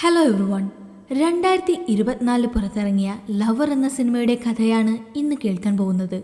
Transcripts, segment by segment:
Hello everyone. 2024 പുറത്തിറങ്ങിയ lover എന്ന സിനിമയുടെ കഥയാണ് ഇന്ന് കേൾക്കാൻ പോകുന്നത്.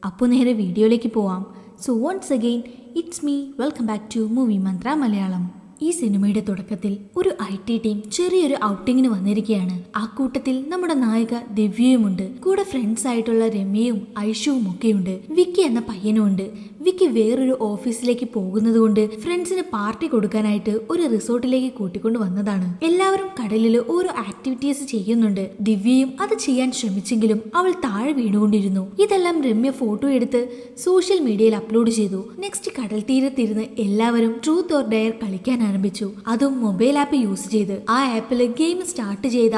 അപ്പോൾ നേരെ വീഡിയോയിലേക്ക് പോവാം. So once again it's me, welcome back to movie Mantra Malayalam. ഈ സിനിമയുടെ തുടക്കത്തിൽ ഒരു IT ടീം ചെറിയൊരു ഔട്ടിങ്ങിന് വന്നിരിക്കുകയാണ്. ആ കൂട്ടത്തിൽ നമ്മുടെ നായിക ദിവ്യയുമുണ്ട്. കൂടെ ഫ്രണ്ട്സ് ആയിട്ടുള്ള രമ്യയും ഐഷുവും ഒക്കെയുണ്ട്. വിക്കി എന്ന പയ്യനുമുണ്ട്. വിക്കി വേറൊരു ഓഫീസിലേക്ക് പോകുന്നത് കൊണ്ട് ഫ്രണ്ട്സിന് പാർട്ടി കൊടുക്കാനായിട്ട് ഒരു റിസോർട്ടിലേക്ക് കൂട്ടിക്കൊണ്ട് വന്നതാണ്. എല്ലാവരും കടലിൽ ഓരോ ആക്ടിവിറ്റീസ് ചെയ്യുന്നുണ്ട്. ദിവ്യയും അത് ചെയ്യാൻ ശ്രമിച്ചെങ്കിലും അവൾ താഴെ വീണുകൊണ്ടിരുന്നു. ഇതെല്ലാം രമ്യ ഫോട്ടോ എടുത്ത് സോഷ്യൽ മീഡിയയിൽ അപ്ലോഡ് ചെയ്തു. നെക്സ്റ്റ് കടൽ തീരത്തിരുന്ന് എല്ലാവരും ട്രൂത്ത് ഓർ ഡെയർ കളിക്കാൻ ആരംഭിച്ചു. അതും മൊബൈൽ ആപ്പ് യൂസ് ചെയ്ത്. ആ ആപ്പിൽ ഗെയിം സ്റ്റാർട്ട് ചെയ്ത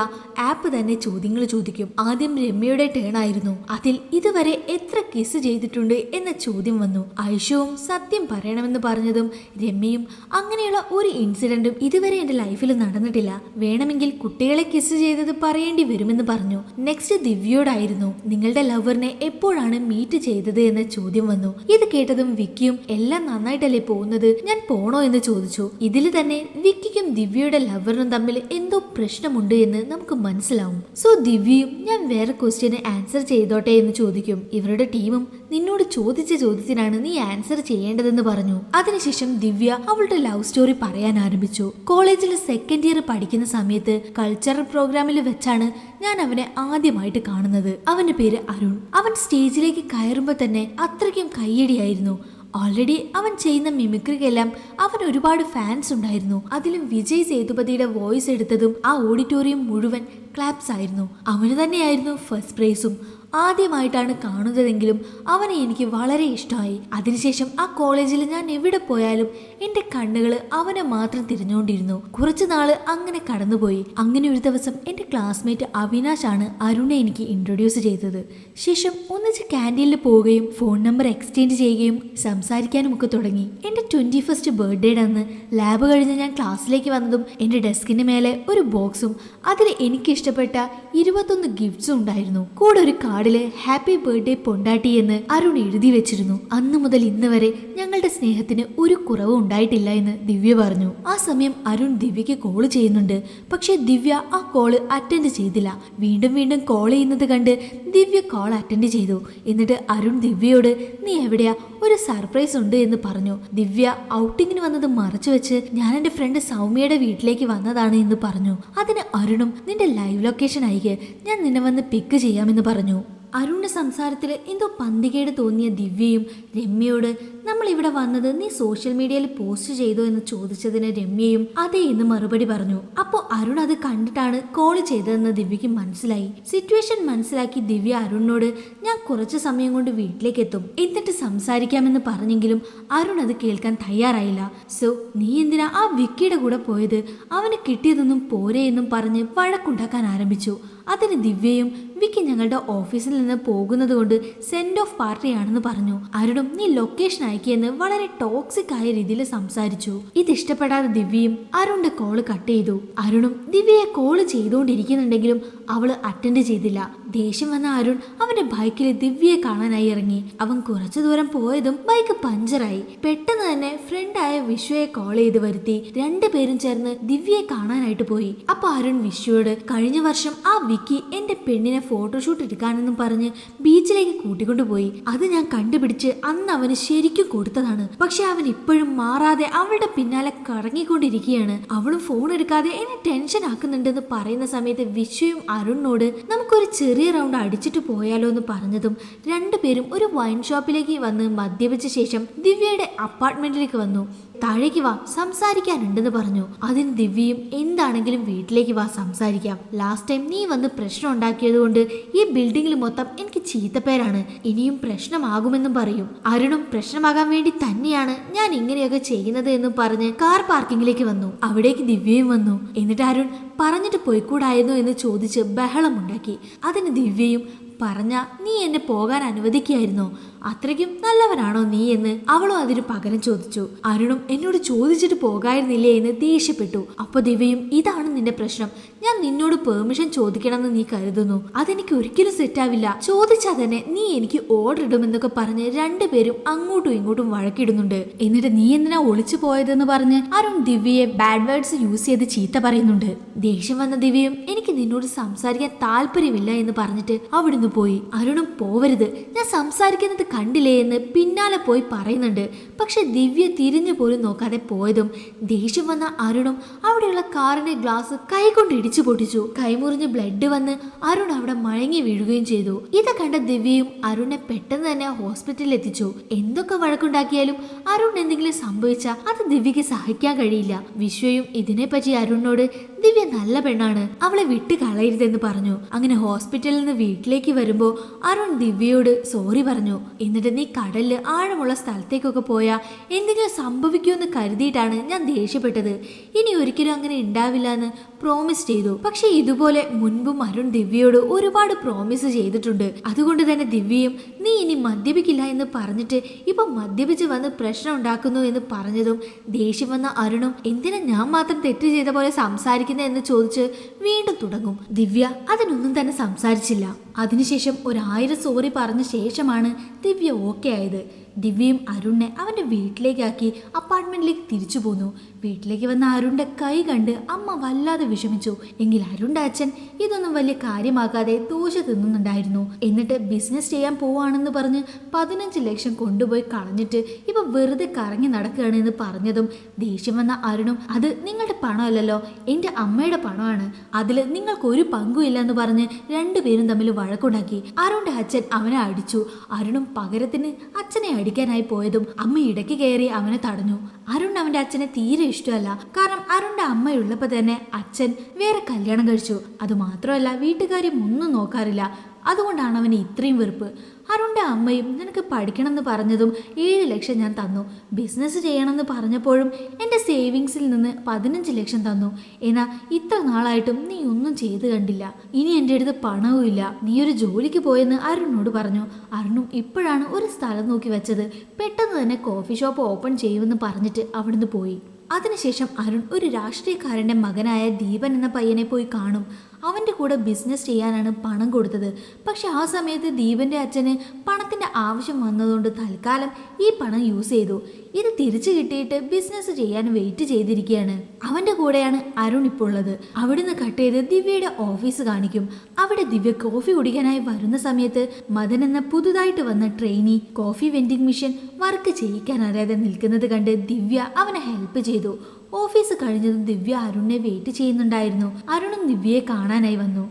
ആപ്പ് തന്നെ ചോദ്യങ്ങൾ ചോദിക്കും. ആദ്യം രമ്യയുടെ ടേൺ ആയിരുന്നു. അതിൽ ഇതുവരെ എത്ര കിസ് ചെയ്തിട്ടുണ്ട് എന്ന ചോദ്യം വന്നു. ഐഷുവും സത്യം പറയണമെന്ന് പറഞ്ഞതും രമ്യയും അങ്ങനെയുള്ള ഒരു ഇൻസിഡന്റും ഇതുവരെ എന്റെ ലൈഫിൽ നടന്നിട്ടില്ല, വേണമെങ്കിൽ കുട്ടികളെ കിസ് ചെയ്തത് പറയേണ്ടി വരുമെന്ന് പറഞ്ഞു. നെക്സ്റ്റ് ദിവ്യയോടായിരുന്നു. നിങ്ങളുടെ ലവറിനെ എപ്പോഴാണ് മീറ്റ് ചെയ്തത് എന്ന ചോദ്യം വന്നു. ഇത് കേട്ടതും വിക്കിയും എല്ലാം നന്നായിട്ടല്ലേ പോകുന്നത്, ഞാൻ പോണോ എന്ന് ചോദിച്ചു. ഇതിൽ തന്നെ വിക്കിക്കും ദിവ്യയുടെ ലവറിനും തമ്മിൽ എന്തോ പ്രശ്നമുണ്ട് എന്ന് നമുക്ക് മനസ്സിലാവും. സോ ദിവ്യയും ഞാൻ വേറെ ക്വസ്റ്റ്യന് ആൻസർ ചെയ്തോട്ടെ എന്ന് ചോദിക്കും. ഇവരുടെ ടീമും നിന്നോട് ചോദിച്ച ചോദ്യത്തിനാണ് നീ ആൻസർ ചെയ്യേണ്ടതെന്ന് പറഞ്ഞു. അതിനുശേഷം ദിവ്യ അവളുടെ ലവ് സ്റ്റോറി പറയാൻ ആരംഭിച്ചു. കോളേജിൽ സെക്കൻഡ് ഇയർ പഠിക്കുന്ന സമയത്ത് കൾച്ചറൽ പ്രോഗ്രാമിൽ വെച്ചാണ് ഞാൻ അവനെ ആദ്യമായിട്ട് കാണുന്നത്. അവന്റെ പേര് അരുൺ. അവൻ സ്റ്റേജിലേക്ക് കയറുമ്പോൾ തന്നെ അത്രയ്ക്കും കയ്യടിയായിരുന്നു. ഓൾറെഡി അവൻ ചെയ്യുന്ന മിമിക്രിക്കെല്ലാം അവന് ഒരുപാട് ഫാൻസ് ഉണ്ടായിരുന്നു. അതിലും വിജയ് സേതുപതിയുടെ വോയിസ് എടുത്തതും ആ ഓഡിറ്റോറിയം മുഴുവൻ ക്ലാപ്സ് ആയിരുന്നു. അവന് തന്നെയായിരുന്നു ഫസ്റ്റ് പ്രൈസും. ആദ്യമായിട്ടാണ് കാണുന്നതെങ്കിലും അവനെ എനിക്ക് വളരെ ഇഷ്ടമായി. അതിനുശേഷം ആ കോളേജിൽ ഞാൻ എവിടെ പോയാലും എന്റെ കണ്ണുകൾ അവനെ മാത്രം തിരിഞ്ഞുകൊണ്ടിരുന്നു. കുറച്ചു നാള് അങ്ങനെ കടന്നുപോയി. അങ്ങനെ ഒരു ദിവസം എന്റെ ക്ലാസ്മേറ്റ് അവിനാശ് ആണ് അരുണെ എനിക്ക് ഇൻട്രൊഡ്യൂസ് ചെയ്തത്. ശേഷം ഒന്നിച്ച് ക്യാൻറ്റീനിൽ പോവുകയും ഫോൺ നമ്പർ എക്സ്ചേഞ്ച് ചെയ്യുകയും സംസാരിക്കാനും ഒക്കെ തുടങ്ങി. എന്റെ 21st ബർത്ത്ഡേയുടെ അന്ന് ലാബ് കഴിഞ്ഞ് ഞാൻ ക്ലാസ്സിലേക്ക് വന്നതും എന്റെ ഡെസ്കിന് മേലെ ഒരു ബോക്സും അതിൽ എനിക്ക് ഇഷ്ടപ്പെട്ട 21 ഗിഫ്റ്റ്സും ഉണ്ടായിരുന്നു. കൂടെ ഒരു കാർഡില് ഹാപ്പി ബർത്ത്ഡേ പൊണ്ടാട്ടി എന്ന് അരുൺ എഴുതി വെച്ചിരുന്നു. അന്നു മുതൽ ഇന്ന് വരെ ഞങ്ങളുടെ സ്നേഹത്തിന് ഒരു കുറവും ഉണ്ടായിട്ടില്ല എന്ന് ദിവ്യ പറഞ്ഞു. ആ സമയം അരുൺ ദിവ്യക്ക് കോള് ചെയ്യുന്നുണ്ട്. പക്ഷെ ദിവ്യ ആ കോള് അറ്റൻഡ് ചെയ്തില്ല. വീണ്ടും വീണ്ടും കോൾ ചെയ്യുന്നത് കണ്ട് ദിവ്യ കോൾ അറ്റൻഡ് ചെയ്തു. എന്നിട്ട് അരുൺ ദിവ്യയോട് നീ എവിടെയാ, ഒരു സർപ്രൈസ് ഉണ്ട് എന്ന് പറഞ്ഞു. ദിവ്യ ഔട്ടിങ്ങിന് വന്നത് മറച്ചു വെച്ച് ഞാൻ എന്റെ ഫ്രണ്ട് സൗമ്യയുടെ വീട്ടിലേക്ക് വന്നതാണ് എന്ന് പറഞ്ഞു. അതിന് അരുണും നിന്റെ ലൈവ് ലൊക്കേഷൻ അയക്ക്, ഞാൻ നിന്നെ വന്ന് പിക്ക് ചെയ്യാമെന്ന് പറഞ്ഞു. അരുണിന്റെ സംസാരത്തിൽ എന്തോ പന്തികേട് തോന്നിയ ദിവ്യയും രമ്യയോട് നമ്മൾ ഇവിടെ വന്നത് നീ സോഷ്യൽ മീഡിയയിൽ പോസ്റ്റ് ചെയ്തോ എന്ന് ചോദിച്ചതിന് രമ്യയും അതെ എന്ന് മറുപടി പറഞ്ഞു. അപ്പോ അരുൺ അത് കണ്ടിട്ടാണ് കോൾ ചെയ്തതെന്ന് ദിവ്യക്ക് മനസ്സിലായി. സിറ്റുവേഷൻ മനസ്സിലാക്കി ദിവ്യ അരുണിനോട് ഞാൻ കുറച്ചു സമയം കൊണ്ട് വീട്ടിലേക്ക് എത്തും, എന്നിട്ട് സംസാരിക്കാമെന്ന് പറഞ്ഞെങ്കിലും അരുൺ അത് കേൾക്കാൻ തയ്യാറായില്ല. സോ നീ എന്തിനാ ആ വിക്കിയുടെ കൂടെ പോയത്, അവന് കിട്ടിയതൊന്നും പോരെ എന്നും പറഞ്ഞ് വഴക്കുണ്ടാക്കാൻ ആരംഭിച്ചു. അതിന് ദിവ്യയും വിക്കി ഞങ്ങളുടെ ഓഫീസിൽ നിന്ന് പോകുന്നത് കൊണ്ട് സെൻഡ് ഓഫ് പാർട്ടിയാണെന്ന് പറഞ്ഞു. അരുണും നീ ലൊക്കേഷൻ അയക്കിയെന്ന് വളരെ ടോക്സിക് ആയ രീതിയിൽ സംസാരിച്ചു. ഇതിഷ്ടപ്പെടാതെ ദിവ്യയും അരുണിന്റെ കോള് കട്ട് ചെയ്തു. അരുണും ദിവ്യയെ കോള് ചെയ്തുകൊണ്ടിരിക്കുന്നുണ്ടെങ്കിലും അവള് അറ്റൻഡ് ചെയ്തില്ല. ദേഷ്യം വന്ന അരുൺ അവന്റെ ബൈക്കിൽ ദിവ്യയെ കാണാനായി ഇറങ്ങി. അവൻ കുറച്ചു ദൂരം പോയതും ബൈക്ക് പഞ്ചറായി. പെട്ടെന്ന് തന്നെ ഫ്രണ്ടായ വിശ്വയെ കോൾ ചെയ്ത് വരുത്തി രണ്ടുപേരും ചേർന്ന് ദിവ്യയെ കാണാനായിട്ട് പോയി. അപ്പൊ അരുൺ വിശ്വയോട് കഴിഞ്ഞ വർഷം ആ വിക്കി എന്റെ പെണ്ണിനെ ഫോട്ടോഷൂട്ട് എടുക്കാനെന്നും പറഞ്ഞ് ബീച്ചിലേക്ക് കൂട്ടിക്കൊണ്ടുപോയി. അത് ഞാൻ കണ്ടുപിടിച്ച് അന്ന് അവന് ശരിക്കും കൊടുത്തതാണ്. പക്ഷെ അവൻ ഇപ്പോഴും മാറാതെ അവളുടെ പിന്നാലെ കറങ്ങിക്കൊണ്ടിരിക്കുകയാണ്. അവളും ഫോൺ എടുക്കാതെ എന്നെ ടെൻഷൻ ആക്കുന്നുണ്ടെന്ന് പറയുന്ന സമയത്ത് വിശ്വയും അരുണിനോട് നമുക്കൊരു ചെറിയ റൗണ്ട് അടിച്ചിട്ട് പോയാലോ എന്ന് പറഞ്ഞതും രണ്ടുപേരും ഒരു വൈൻ ഷോപ്പിലേക്ക് വന്ന് മദ്യപിച്ച ശേഷം ദിവ്യയുടെ അപ്പാർട്ട്മെന്റിലേക്ക് വന്നു. താഴേക്ക് വാ, സംസാരിക്കാനുണ്ടെന്ന് പറഞ്ഞു. അതിന് ദിവ്യയും എന്താണെങ്കിലും വീട്ടിലേക്ക് വാ, സംസാരിക്കാം. ലാസ്റ്റ് ടൈം നീ വന്ന് പ്രശ്നം ഉണ്ടാക്കിയത് കൊണ്ട് ഈ ബിൽഡിംഗിൽ മൊത്തം എനിക്ക് ചീത്തപ്പേരാണ്, ഇനിയും പ്രശ്നമാകുമെന്നും പറയും. അരുണും പ്രശ്നമാകാൻ വേണ്ടി തന്നെയാണ് ഞാൻ ഇങ്ങനെയൊക്കെ ചെയ്യുന്നത് എന്നും പറഞ്ഞ് കാർ പാർക്കിങ്ങിലേക്ക് വന്നു. അവിടേക്ക് ദിവ്യയും വന്നു. എന്നിട്ട് അരുൺ പറഞ്ഞിട്ട് പോയിക്കൂടായിരുന്നു എന്ന് ചോദിച്ച് ബഹളമുണ്ടാക്കി. അതിന് ദിവ്യയും പറഞ്ഞ നീ എന്നെ പോകാൻ അനുവദിക്കുകയായിരുന്നോ, അത്രയ്ക്കും നല്ലവനാണോ നീ എന്ന് അവളും അതിന് പകരം ചോദിച്ചു. അരുണും എന്നോട് ചോദിച്ചിട്ട് പോകായിരുന്നില്ലേ എന്ന് ദേഷ്യപ്പെട്ടു. അപ്പൊ ദിവ്യയും ഇതാണ് നിന്റെ പ്രശ്നം, ഞാൻ നിന്നോട് പെർമിഷൻ ചോദിക്കണമെന്ന് നീ കരുതുന്നു, അതെനിക്ക് ഒരിക്കലും സെറ്റാവില്ല, ചോദിച്ചാൽ തന്നെ നീ എനിക്ക് ഓർഡർ ഇടുമെന്നൊക്കെ പറഞ്ഞ് രണ്ടുപേരും അങ്ങോട്ടും ഇങ്ങോട്ടും വഴക്കിടുന്നുണ്ട്. എന്നിട്ട് നീ എന്തിനാ ഒളിച്ചു പോയതെന്ന് പറഞ്ഞ് അരുൺ ദിവ്യയെ ബാഡ് വേർഡ്സ് യൂസ് ചെയ്ത് ചീത്ത പറയുന്നുണ്ട്. ദേഷ്യം വന്ന ദിവ്യയും എനിക്ക് നിന്നോട് സംസാരിക്കാൻ താല്പര്യമില്ല എന്ന് പറഞ്ഞിട്ട് അവിടുന്ന് പോയി. അരുണും പോവരുത്, ഞാൻ സംസാരിക്കുന്നത് കണ്ടില്ലേ എന്ന് പിന്നാലെ പോയി പറയുന്നുണ്ട്. പക്ഷെ ദിവ്യ തിരിഞ്ഞു പോലും നോക്കാതെ പോയതും ദേഷ്യം വന്ന അരുണും അവിടെയുള്ള കാറിന്റെ ഗ്ലാസ് കൈകൊണ്ട് ഇടിച്ചു പൊട്ടിച്ചു. കൈമുറിഞ്ഞ് ബ്ലഡ് വന്ന് അരുൺ അവിടെ മയങ്ങി വീഴുകയും ചെയ്തു. ഇത് കണ്ട ദിവ്യയും അരുണിനെ പെട്ടെന്ന് തന്നെ ഹോസ്പിറ്റലിൽ എത്തിച്ചു. എന്തൊക്കെ വഴക്കുണ്ടാക്കിയാലും അരുൺ എന്തെങ്കിലും സംഭവിച്ചാൽ അത് ദിവ്യക്ക് സഹിക്കാൻ കഴിയില്ല. വിശ്വയും ഇതിനെപ്പറ്റി അരുണിനോട് ദിവ്യ നല്ല പെണ്ണാണ്, അവളെ വിട്ട് കളയരുതെന്ന് പറഞ്ഞു. അങ്ങനെ ഹോസ്പിറ്റലിൽ നിന്ന് വീട്ടിലേക്ക് വരുമ്പോ അരുൺ ദിവ്യയോട് സോറി പറഞ്ഞു. എന്നിട്ട് നീ കടലില് ആഴമുള്ള സ്ഥലത്തേക്കൊക്കെ പോയാ എന്തെങ്കിലും സംഭവിക്കുമെന്ന് കരുതിയിട്ടാണ് ഞാൻ ദേഷ്യപ്പെട്ടത്, ഇനി ഒരിക്കലും അങ്ങനെ ഉണ്ടാവില്ല എന്ന് പ്രോമിസ് ചെയ്തു. പക്ഷെ ഇതുപോലെ മുൻപും അരുൺ ദിവ്യയോട് ഒരുപാട് പ്രോമിസ് ചെയ്തിട്ടുണ്ട്. അതുകൊണ്ട് തന്നെ ദിവ്യയും നീ ഇനി മദ്യപിക്കില്ല എന്ന് പറഞ്ഞിട്ട് ഇപ്പൊ മദ്യപിച്ച് വന്ന് പ്രശ്നം ഉണ്ടാക്കുന്നു എന്ന് പറഞ്ഞതും ദേഷ്യം വന്ന അരുണും എന്തിനാ ഞാൻ മാത്രം തെറ്റ് ചെയ്ത പോലെ സംസാരിക്കുന്നത് എന്ന് ചോദിച്ച് വീണ്ടും തുടങ്ങും. ദിവ്യ അതിനൊന്നും തന്നെ സംസാരിച്ചില്ല. അതിനുശേഷം 1000 സോറി പറഞ്ഞ ശേഷമാണ് ദിവ്യ ഓക്കെ ആയത്. ദിവ്യയും അരുണിനെ അവന്റെ വീട്ടിലേക്കാക്കി അപ്പാർട്ട്മെന്റിലേക്ക് തിരിച്ചു പോന്നു. വീട്ടിലേക്ക് വന്ന അരുണിന്റെ കൈ കണ്ട് അമ്മ വല്ലാതെ വിഷമിച്ചു. എങ്കിൽ അരുണിന്റെ അച്ഛൻ ഇതൊന്നും വലിയ കാര്യമാക്കാതെ ദോശ തിന്നുന്നുണ്ടായിരുന്നു. എന്നിട്ട് ബിസിനസ് ചെയ്യാൻ പോവാണെന്ന് പറഞ്ഞ് 15 ലക്ഷം കൊണ്ടുപോയി കളഞ്ഞിട്ട് ഇപ്പൊ വെറുതെ കറങ്ങി നടക്കുകയാണ് എന്ന് പറഞ്ഞതും ദേഷ്യം വന്ന അരുണും അത് നിങ്ങളുടെ പണമല്ലല്ലോ, എന്റെ അമ്മയുടെ പണമാണ്, അതില് നിങ്ങൾക്ക് ഒരു പങ്കും ഇല്ല എന്ന് പറഞ്ഞ് രണ്ടുപേരും തമ്മിൽ വഴക്കുണ്ടാക്കി. അരുണിന്റെ അച്ഛൻ അവനെ അടിച്ചു. അരുണും പകരത്തിന് അച്ഛനെ അടിക്കാനായി പോയതും അമ്മ ഇടയ്ക്ക് കയറി അവനെ തടഞ്ഞു. അരുൺ അവന്റെ അച്ഛനെ തീരെ ഇഷ്ടമല്ല. കാരണം അരുണിന്റെ അമ്മയുള്ളപ്പോ തന്നെ അച്ഛൻ വേറെ കല്യാണം കഴിച്ചു. അതുമാത്രമല്ല വീട്ടുകാര്യം ഒന്നും നോക്കാറില്ല. അതുകൊണ്ടാണ് അവന് ഇത്രയും വെറുപ്പ്. അരുണിന്റെ അമ്മയും നിനക്ക് പഠിക്കണം എന്ന് പറഞ്ഞതും 7 ലക്ഷം ഞാൻ തന്നു. ബിസിനസ് ചെയ്യണമെന്ന് പറഞ്ഞപ്പോഴും എൻ്റെ സേവിങ്സിൽ നിന്ന് 15 ലക്ഷം തന്നു. എന്നാൽ ഇത്ര നാളായിട്ടും നീ ഒന്നും ചെയ്ത് കണ്ടില്ല. ഇനി എൻ്റെ അടുത്ത് പണവും ഇല്ല. നീ ഒരു ജോലിക്ക് പോയെന്ന് അരുണിനോട് പറഞ്ഞു. അരുണും ഇപ്പോഴാണ് ഒരു സ്ഥലം നോക്കി വെച്ചത്. പെട്ടെന്ന് തന്നെ കോഫി ഷോപ്പ് ഓപ്പൺ ചെയ്യുമെന്ന് പറഞ്ഞിട്ട് അവിടുന്ന് പോയി. അതിനുശേഷം അരുൺ ഒരു രാഷ്ട്രീയക്കാരൻ്റെ മകനായ ദീപൻ എന്ന പയ്യനെ പോയി കാണും. അവൻ്റെ കൂടെ ബിസിനസ് ചെയ്യാനാണ് പണം കൊടുത്തത്. പക്ഷെ ആ സമയത്ത് ദീപൻ്റെ അച്ഛന് പണത്തിൻ്റെ ആവശ്യം വന്നതുകൊണ്ട് തൽക്കാലം ഈ പണം യൂസ് ചെയ്തു. ഇത് തിരിച്ചു കിട്ടിയിട്ട് ബിസിനസ് ചെയ്യാൻ വെയിറ്റ് ചെയ്തിരിക്കുകയാണ്. അവൻ്റെ കൂടെയാണ് അരുൺ ഇപ്പോൾ ഉള്ളത്. അവിടുന്ന് കട്ട് ചെയ്ത് ദിവ്യയുടെ ഓഫീസ് കാണിക്കും. അവിടെ ദിവ്യ കോഫി കുടിക്കാനായി വരുന്ന സമയത്ത് മദൻ എന്ന പുതുതായിട്ട് വന്ന trainee coffee vending machine work ചെയ്യിക്കാൻ അറിയാതെ നിൽക്കുന്നത് കണ്ട് ദിവ്യ അവനെ ഹെൽപ്പ് ചെയ്തു. ഓഫീസ് കഴിഞ്ഞതും ദിവ്യ അരുണിനെ വെയിറ്റ് ചെയ്യുന്നുണ്ടായിരുന്നു. അരുണും ദിവ്യയെ കാണാനായി വന്നു.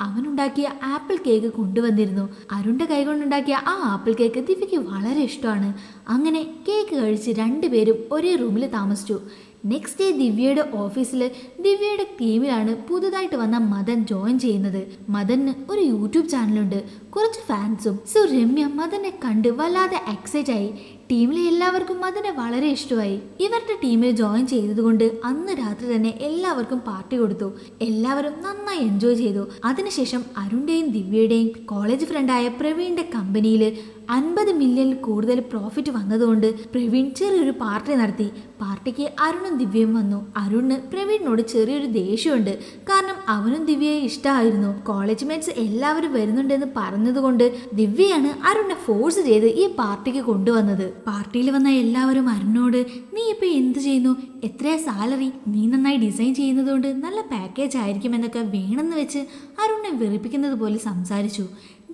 അവനുണ്ടാക്കിയ ആപ്പിൾ കേക്ക് കൊണ്ടുവന്നിരുന്നു. അരുണിന്റെ കൈകൊണ്ടുണ്ടാക്കിയ ആ ആപ്പിൾ കേക്ക് ദിവ്യയ്ക്ക് വളരെ ഇഷ്ടമാണ്. അങ്ങനെ കേക്ക് കഴിച്ച് രണ്ടുപേരും ഒരേ റൂമിൽ താമസിച്ചു. നെക്സ്റ്റ് ഡേ ദിവ്യയുടെ ഓഫീസിൽ ദിവ്യയുടെ ടീമിലാണ് പുതുതായിട്ട് വന്ന മദൻ ജോയിൻ ചെയ്യുന്നത്. മദന് ഒരു യൂട്യൂബ് ചാനലുണ്ട്, കുറച്ച് ഫാൻസും. സോ രമ്യ മദനെ കണ്ട് വല്ലാതെ എക്സൈറ്റ് ആയി. ടീമിലെ എല്ലാവർക്കും മദനെ വളരെ ഇഷ്ടമായി. ഇവരുടെ ടീമിൽ ജോയിൻ ചെയ്തതുകൊണ്ട് അന്ന് രാത്രി തന്നെ എല്ലാവർക്കും പാർട്ടി കൊടുത്തു. എല്ലാവരും നന്നായി എൻജോയ് ചെയ്തു. അതിനുശേഷം അരുണിന്റെയും ദിവ്യയുടെയും കോളേജ് ഫ്രണ്ടായ പ്രവീണിന്റെ കമ്പനിയിൽ 50 മില്യണിൽ കൂടുതൽ പ്രോഫിറ്റ് വന്നതുകൊണ്ട് പ്രവീൺ ചെറിയൊരു പാർട്ടി നടത്തി. പാർട്ടിക്ക് അരുണും ദിവ്യയും വന്നു. അരുണിന് പ്രവീണിനോട് ചെറിയൊരു ദേഷ്യമുണ്ട്. കാരണം അവനും ദിവ്യയെ ഇഷ്ടമായിരുന്നു. കോളേജ് മേറ്റ്സ് എല്ലാവരും വരുന്നുണ്ടെന്ന് പറഞ്ഞതുകൊണ്ട് ദിവ്യയാണ് അരുണിനെ ഫോഴ്സ് ചെയ്ത് ഈ പാർട്ടിക്ക് കൊണ്ടുവന്നത്. പാർട്ടിയിൽ വന്ന എല്ലാവരും അരുണിനോട് നീ ഇപ്പൊ എന്ത് ചെയ്യുന്നു, എത്രയാ സാലറി, നീ നന്നായി ഡിസൈൻ ചെയ്യുന്നതുകൊണ്ട് നല്ല പാക്കേജ് ആയിരിക്കും എന്നൊക്കെ വേണമെന്ന് വെച്ച് അരുണിനെ വെറുപ്പിക്കുന്നത് പോലെ സംസാരിച്ചു.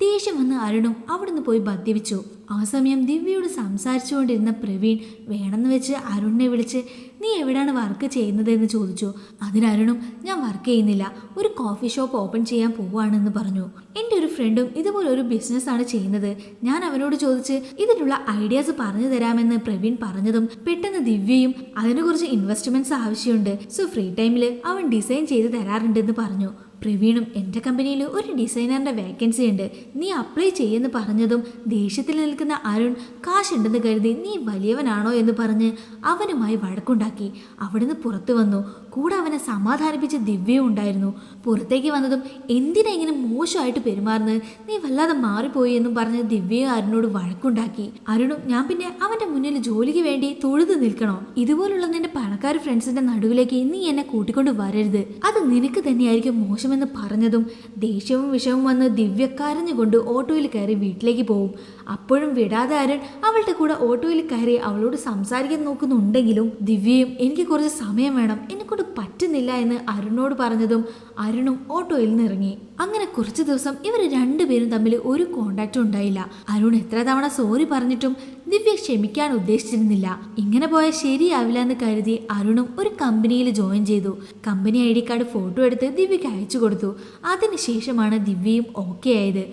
ദേഷ്യം വന്ന് അരുണും അവിടുന്ന് പോയി മദ്യപിച്ചു. ആ സമയം ദിവ്യയോട് സംസാരിച്ചുകൊണ്ടിരുന്ന പ്രവീൺ വേണമെന്ന് വെച്ച് അരുണിനെ വിളിച്ച് നീ എവിടെയാണ് വർക്ക് ചെയ്യുന്നത് എന്ന് ചോദിച്ചു. അതിന് അരുണും ഞാൻ വർക്ക് ചെയ്യുന്നില്ല, ഒരു കോഫി ഷോപ്പ് ഓപ്പൺ ചെയ്യാൻ പോവുകയാണെന്ന് പറഞ്ഞു. എൻ്റെ ഒരു ഫ്രണ്ടും ഇതുപോലെ ഒരു ബിസിനസ്സാണ് ചെയ്യുന്നത്. ഞാൻ അവനോട് ചോദിച്ച് ഇതിനുള്ള ഐഡിയാസ് പറഞ്ഞു തരാമെന്ന് പ്രവീൺ പറഞ്ഞതും പെട്ടെന്ന് ദിവ്യയും അതിന് കുറച്ച് ഇൻവെസ്റ്റ്മെന്റ്സ് ആവശ്യമുണ്ട്, സോ ഫ്രീ ടൈമിൽ അവൻ ഡിസൈൻ ചെയ്ത് തരാറുണ്ടെന്ന് പറഞ്ഞു. പ്രവീണും എൻ്റെ കമ്പനിയിൽ ഒരു ഡിസൈനറിൻ്റെ വേക്കൻസി ഉണ്ട്, നീ അപ്ലൈ ചെയ്യുമെന്ന് പറഞ്ഞതും ദേഷ്യത്തിൽ നിൽക്കുന്ന അരുൺ കാശുണ്ടെന്ന് കരുതി നീ വലിയവനാണോ എന്ന് പറഞ്ഞ് അവനുമായി വഴക്കുണ്ടാക്കി. അവിടുന്ന് പുറത്തു വന്നു. കൂടെ അവനെ സമാധാനിപ്പിച്ച് ദിവ്യയും ഉണ്ടായിരുന്നു. പുറത്തേക്ക് വന്നതും എന്തിനാ ഇങ്ങനെ മോശമായിട്ട് പെരുമാറുന്നത്, നീ വല്ലാതെ മാറിപ്പോയി എന്നും പറഞ്ഞ് ദിവ്യയും അരുണോട് വഴക്കുണ്ടാക്കി. അരുണും ഞാൻ പിന്നെ അവൻ്റെ മുന്നിൽ ജോലിക്ക് വേണ്ടി തൊഴുതു നിൽക്കണോ, ഇതുപോലുള്ള നിന്റെ പണക്കാർ ഫ്രണ്ട്സിന്റെ നടുവിലേക്ക് നീ എന്നെ കൂട്ടിക്കൊണ്ട് വരരുത്, അത് നിനക്ക് തന്നെയായിരിക്കും മോശമെന്ന് പറഞ്ഞതും ദേഷ്യവും വിഷവും വന്ന് ദിവ്യ കരഞ്ഞുകൊണ്ട് ഓട്ടോയിൽ കയറി വീട്ടിലേക്ക് പോവും. അപ്പോഴും വിടാതെ അരുൺ അവളുടെ കൂടെ ഓട്ടോയിൽ കയറി അവളോട് സംസാരിക്കാൻ നോക്കുന്നുണ്ടെങ്കിലും ദിവ്യയും എനിക്ക് കുറച്ച് സമയം വേണം, എന്നെക്കൊണ്ട് പറ്റുന്നില്ല എന്ന് അരുണോട് പറഞ്ഞതും അരുണും ഓട്ടോയിൽ നിന്ന് ഇറങ്ങി. അങ്ങനെ കുറച്ച് ദിവസം ഇവർ രണ്ടുപേരും തമ്മിൽ ഒരു കോണ്ടാക്റ്റും ഉണ്ടായില്ല. അരുൺ എത്ര തവണ സോറി പറഞ്ഞിട്ടും ദിവ്യ ക്ഷമിക്കാൻ ഉദ്ദേശിച്ചിരുന്നില്ല. ഇങ്ങനെ പോയാൽ ശരിയാവില്ല എന്ന് കരുതി അരുണും ഒരു കമ്പനിയിൽ ജോയിൻ ചെയ്തു. കമ്പനി ID കാർഡ് ഫോട്ടോ എടുത്ത് ദിവ്യക്ക് അയച്ചു കൊടുത്തു. അതിനുശേഷമാണ് ദിവ്യയും ഓക്കെ ആയത്.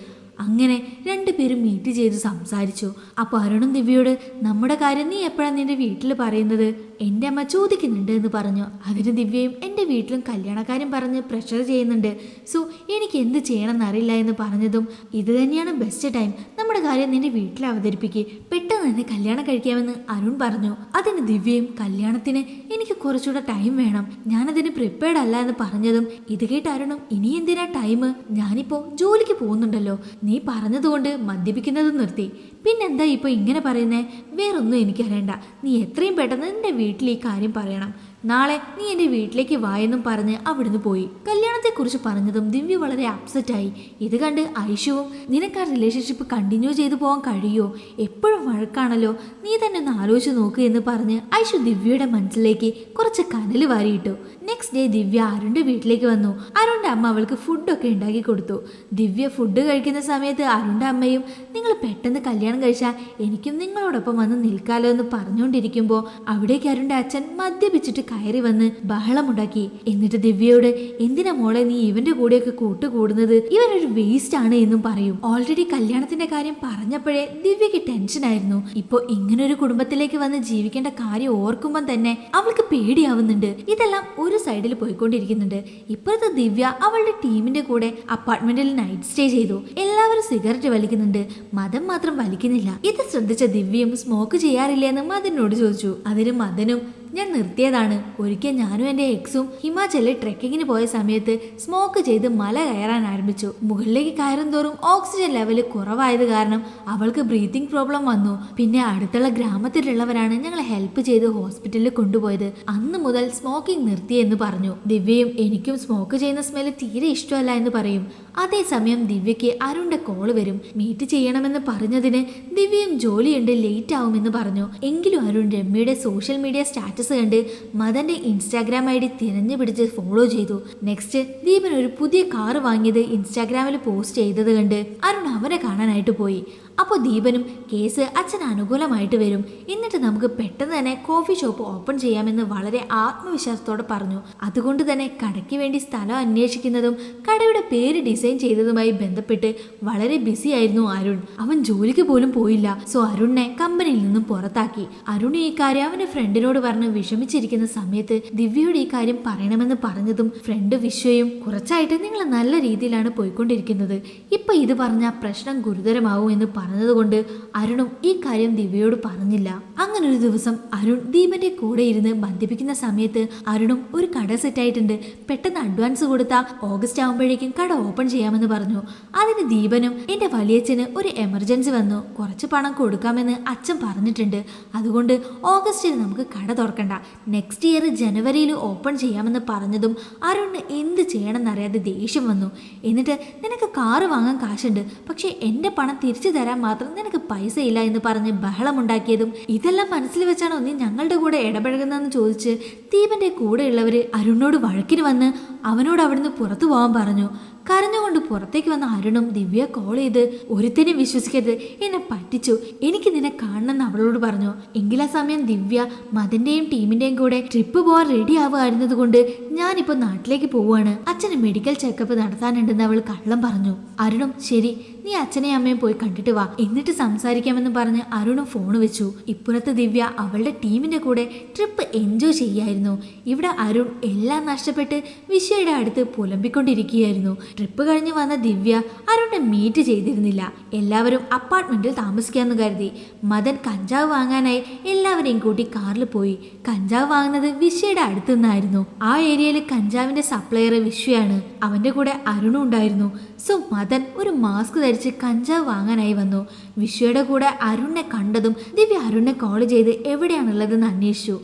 അങ്ങനെ രണ്ടുപേരും മീറ്റ് ചെയ്ത് സംസാരിച്ചു. അപ്പോൾ അരുണും ദിവ്യയോട് നമ്മുടെ കാര്യം നീ എപ്പോഴാണ് നിന്റെ വീട്ടിൽ പറയുന്നത്, എൻ്റെ അമ്മ ചോദിക്കുന്നുണ്ട് എന്ന് പറഞ്ഞു. അതിന് ദിവ്യയും എൻ്റെ വീട്ടിലും കല്യാണക്കാര്യം പറഞ്ഞ് പ്രഷർ ചെയ്യുന്നുണ്ട്, സോ എനിക്ക് എന്ത് ചെയ്യണമെന്ന് അറിയില്ല എന്ന് പറഞ്ഞതും ഇത് തന്നെയാണ് ബെസ്റ്റ് ടൈം, നമ്മുടെ കാര്യം നിന്റെ വീട്ടിൽ അവതരിപ്പിക്കുക, പെട്ടെന്ന് തന്നെ കല്യാണം കഴിക്കാമെന്ന് അരുൺ പറഞ്ഞു. അതിന് ദിവ്യയും കല്യാണത്തിന് എനിക്ക് കുറച്ചുകൂടെ ടൈം വേണം, ഞാനതിന് പ്രിപ്പയർഡ് അല്ല എന്ന് പറഞ്ഞതും ഇത് കേട്ട് അരുണും ഇനി എന്തിനാ ടൈം, ഞാനിപ്പോൾ ജോലിക്ക് പോകുന്നുണ്ടല്ലോ, നീ പറഞ്ഞതുകൊണ്ട് മദ്യപിക്കുന്നത് നിർത്തി, പിന്നെന്താ ഇപ്പോൾ ഇങ്ങനെ പറയുന്നേ, വേറൊന്നും എനിക്കറിയണ്ട, നീ എത്രയും പെട്ടെന്ന് നിന്റെ വീട്ടിൽ ഈ കാര്യം പറയണം, നാളെ നീ എൻ്റെ വീട്ടിലേക്ക് വായെന്നും പറഞ്ഞ് അവിടുന്ന് പോയി. കല്യാണത്തെക്കുറിച്ച് പറഞ്ഞതും ദിവ്യ വളരെ അപ്സെറ്റായി. ഇത് കണ്ട് ഐഷുവും നിനക്ക് ആ റിലേഷൻഷിപ്പ് കണ്ടിന്യൂ ചെയ്തു പോകാൻ കഴിയുമോ, എപ്പോഴും വഴക്കാണല്ലോ, നീ തന്നെ ഒന്ന് ആലോചിച്ച് നോക്കുക എന്ന് പറഞ്ഞ് ഐഷു ദിവ്യയുടെ മനസ്സിലേക്ക് കുറച്ച് കനൽ വാരിയിട്ടു. നെക്സ്റ്റ് ഡേ ദിവ്യ അരുണിന്റെ വീട്ടിലേക്ക് വന്നു. അരുണിന്റെ അമ്മ അവൾക്ക് ഫുഡൊക്കെ ഉണ്ടാക്കി കൊടുത്തു. ദിവ്യ ഫുഡ് കഴിക്കുന്ന സമയത്ത് അരുണിന്റെ അമ്മയും നിങ്ങൾ പെട്ടെന്ന് കല്യാണം കഴിച്ചാൽ എനിക്കും നിങ്ങളോടൊപ്പം വന്ന് നിൽക്കാലോ എന്ന് പറഞ്ഞുകൊണ്ടിരിക്കുമ്പോൾ അവിടേക്ക് അരുണിന്റെ അച്ഛൻ മദ്യപിച്ചിട്ട് കയറി വന്ന് ബഹളമുണ്ടാക്കി. എന്നിട്ട് ദിവ്യയോട് എന്തിനാ മോളെ നീ ഇവന്റെ കൂടെയൊക്കെ കൂട്ടുകൂടുന്നത്, ഇവനൊരു വേസ്റ്റ് ആണ് എന്നും പറയും. ഓൾറെഡി കല്യാണത്തിന്റെ കാര്യം പറഞ്ഞപ്പോഴേ ദിവ്യക്ക് ടെൻഷനായിരുന്നു. ഇപ്പൊ ഇങ്ങനൊരു കുടുംബത്തിലേക്ക് വന്ന് ജീവിക്കേണ്ട കാര്യം ഓർക്കുമ്പോൾ തന്നെ അവൾക്ക് പേടിയാവുന്നുണ്ട്. ഇതെല്ലാം ഒരു സൈഡിൽ പോയിക്കൊണ്ടിരിക്കുന്നുണ്ട്. ഇപ്പോഴത്തെ ദിവ്യ അവളുടെ ടീമിന്റെ കൂടെ അപ്പാർട്ട്മെന്റിൽ നൈറ്റ് സ്റ്റേ ചെയ്തു. എല്ലാവരും സിഗരറ്റ് വലിക്കുന്നുണ്ട്, മദൻ മാത്രം വലിക്കുന്നില്ല. ഇത് ശ്രദ്ധിച്ച ദിവ്യയും സ്മോക്ക് ചെയ്യാറില്ല എന്ന് മദനോട് ചോദിച്ചു. അതിന് മദനും ഞാൻ നിർത്തിയതാണ്, ഒരിക്കൽ ഞാനും എൻ്റെ എക്സും ഹിമാചലിൽ ട്രെക്കിങ്ങിന് പോയ സമയത്ത് സ്മോക്ക് ചെയ്ത് മല കയറാൻ ആരംഭിച്ചു. മുകളിലേക്ക് കയറും തോറും ഓക്സിജൻ ലെവല് കുറവായത് കാരണം അവൾക്ക് ബ്രീത്തിങ് പ്രോബ്ലം വന്നു. പിന്നെ അടുത്തുള്ള ഗ്രാമത്തിലുള്ളവരാണ് ഞങ്ങളെ ഹെൽപ്പ് ചെയ്ത് ഹോസ്പിറ്റലിൽ കൊണ്ടുപോയത്. അന്ന് മുതൽ സ്മോക്കിംഗ് നിർത്തിയെന്ന് പറഞ്ഞു. ദിവ്യയും എനിക്കും സ്മോക്ക് ചെയ്യുന്ന സ്മെല്ല് തീരെ ഇഷ്ടമല്ല എന്ന് പറയും. അതേസമയം ദിവ്യയ്ക്ക് അരുണിന്റെ കോള് വരും. മീറ്റ് ചെയ്യണമെന്ന് പറഞ്ഞതിന് ദിവ്യയും ജോലിയുണ്ട് ലേറ്റ് ആവുമെന്ന് പറഞ്ഞു. എങ്കിലും അരുൺ രമ്യയുടെ സോഷ്യൽ മീഡിയ സ്റ്റാറ്റസ് കണ്ട് മദന്റെ ഇൻസ്റ്റാഗ്രാം ID തിരഞ്ഞു പിടിച്ച് ഫോളോ ചെയ്തു. നെക്സ്റ്റ് ദീപൻ ഒരു പുതിയ കാർ വാങ്ങിയത് ഇൻസ്റ്റാഗ്രാമിൽ പോസ്റ്റ് ചെയ്തത് കണ്ട് അരുൺ അവനെ കാണാനായിട്ട് പോയി. അപ്പോൾ ദീപനും കേസ് അച്ഛന് അനുകൂലമായിട്ട് വരും, എന്നിട്ട് നമുക്ക് പെട്ടെന്ന് തന്നെ കോഫി ഷോപ്പ് ഓപ്പൺ ചെയ്യാമെന്ന് വളരെ ആത്മവിശ്വാസത്തോടെ പറഞ്ഞു. അതുകൊണ്ട് തന്നെ കടയ്ക്ക് വേണ്ടി സ്ഥലം അന്വേഷിക്കുന്നതും കടയുടെ പേര് ഡിസൈൻ ചെയ്തതുമായി ബന്ധപ്പെട്ട് വളരെ ബിസി ആയിരുന്നു അരുൺ. അവൻ ജോലിക്ക് പോലും പോയില്ല. സോ അരുണിനെ കമ്പനിയിൽ നിന്നും പുറത്താക്കി. അരുൺ ഈ കാര്യം അവന്റെ ഫ്രണ്ടിനോട് പറഞ്ഞ് വിഷമിച്ചിരിക്കുന്ന സമയത്ത് ദിവ്യയോട് ഈ കാര്യം പറയണമെന്ന് പറഞ്ഞതും ഫ്രണ്ട് വിശ്വയും കുറച്ചായിട്ട് നിങ്ങൾ നല്ല രീതിയിലാണ് പോയിക്കൊണ്ടിരിക്കുന്നത്, ഇപ്പൊ ഇത് പറഞ്ഞ പ്രശ്നം ഗുരുതരമാവും എന്ന് പറഞ്ഞതുകൊണ്ട് അരുണും ഈ കാര്യം ദിവ്യയോട് പറഞ്ഞില്ല. അങ്ങനെ ഒരു ദിവസം അരുൺ ദീപന്റെ കൂടെ ഇരുന്ന് മദ്യപിക്കുന്ന സമയത്ത് അരുണും ഒരു കട സെറ്റായിട്ടുണ്ട്, പെട്ടെന്ന് അഡ്വാൻസ് കൊടുത്താൽ ഓഗസ്റ്റ് ആകുമ്പോഴേക്കും കട ഓപ്പൺ ചെയ്യാമെന്ന് പറഞ്ഞു. അതിന് ദീപനും എന്റെ വലിയച്ഛന് ഒരു എമർജൻസി വന്നു, കുറച്ച് പണം കൊടുക്കാമെന്ന് അച്ഛൻ പറഞ്ഞിട്ടുണ്ട്, അതുകൊണ്ട് ഓഗസ്റ്റിൽ നമുക്ക് കട തുറക്കണ്ട, നെക്സ്റ്റ് ഇയർ ജനുവരിയിൽ ഓപ്പൺ ചെയ്യാമെന്ന് പറഞ്ഞതും അരുണിന് എന്ത് ചെയ്യണമെന്നറിയാതെ ദേഷ്യം വന്നു. എന്നിട്ട് നിനക്ക് കാറ് വാങ്ങാൻ കാശുണ്ട്, പക്ഷെ എൻ്റെ പണം തിരിച്ചു തരാൻ മാത്രം നിനക്ക് പൈസ ഇല്ല എന്ന് പറഞ്ഞ് ബഹളമുണ്ടാക്കിയതും ഇതെല്ലാം മനസ്സിൽ വെച്ചാണോ നീ ഞങ്ങളുടെ കൂടെ ഇടപഴകുന്നതെന്ന് ചോദിച്ച് ദീപന്റെ കൂടെയുള്ളവര് അരുണിനോട് വഴക്കിന് വന്ന് അവനോട് അവിടുന്ന് പുറത്തു പോകാൻ പറഞ്ഞു. കരഞ്ഞുകൊണ്ട് പുറത്തേക്ക് വന്ന അരുണും ദിവ്യ കോൾ ചെയ്ത് ഒരുത്തനെയും വിശ്വസിക്കരുത്, എന്നെ പറ്റിച്ചു, എനിക്ക് നിന്നെ കാണണമെന്ന് അവളോട് പറഞ്ഞു. എങ്കിലാ സമയം ദിവ്യ മദന്റെയും ടീമിന്റെയും കൂടെ ട്രിപ്പ് പോകാൻ റെഡി ആവുമായിരുന്നത് കൊണ്ട് ഞാനിപ്പോൾ നാട്ടിലേക്ക് പോവുകയാണ്, അച്ഛന് മെഡിക്കൽ ചെക്കപ്പ് നടത്താനുണ്ടെന്ന് അവൾ കള്ളം പറഞ്ഞു. അരുണും ശരി നീ അച്ഛനെയും അമ്മയും പോയി കണ്ടിട്ട് വാ, എന്നിട്ട് സംസാരിക്കാമെന്ന് പറഞ്ഞ് അരുണും ഫോൺ വെച്ചു. ഇപ്പുറത്ത് ദിവ്യ അവളുടെ ടീമിന്റെ കൂടെ ട്രിപ്പ് എൻജോയ് ചെയ്യായിരുന്നു. ഇവിടെ അരുൺ എല്ലാം നഷ്ടപ്പെട്ട് വിശ്വയുടെ അടുത്ത് പുലമ്പിക്കൊണ്ടിരിക്കുകയായിരുന്നു. ട്രിപ്പ് കഴിഞ്ഞ് വന്ന ദിവ്യ അരുണിനെ മീറ്റ് ചെയ്തിരുന്നില്ല. എല്ലാവരും അപ്പാർട്ട്മെന്റിൽ താമസിക്കാമെന്ന് കരുതി. മദൻ കഞ്ചാവ് വാങ്ങാനായി എല്ലാവരെയും കൂട്ടി കാറിൽ പോയി. കഞ്ചാവ് വാങ്ങുന്നത് വിശ്വയുടെ അടുത്തു നിന്നായിരുന്നു. ആ ഏരിയയിൽ കഞ്ചാവിന്റെ സപ്ലയർ വിശ്വയാണ്. അവന്റെ കൂടെ അരുണും ഉണ്ടായിരുന്നു. സോ മദൻ ഒരു മാസ്ക് ധരിച്ച് കഞ്ചാവ് വാങ്ങാനായി വന്നു. വിശ്വയുടെ കൂടെ അരുണിനെ കണ്ടതും ദിവ്യ അരുണിനെ കോൾ ചെയ്ത് എവിടെയാണുള്ളതെന്ന് അന്വേഷിച്ചു.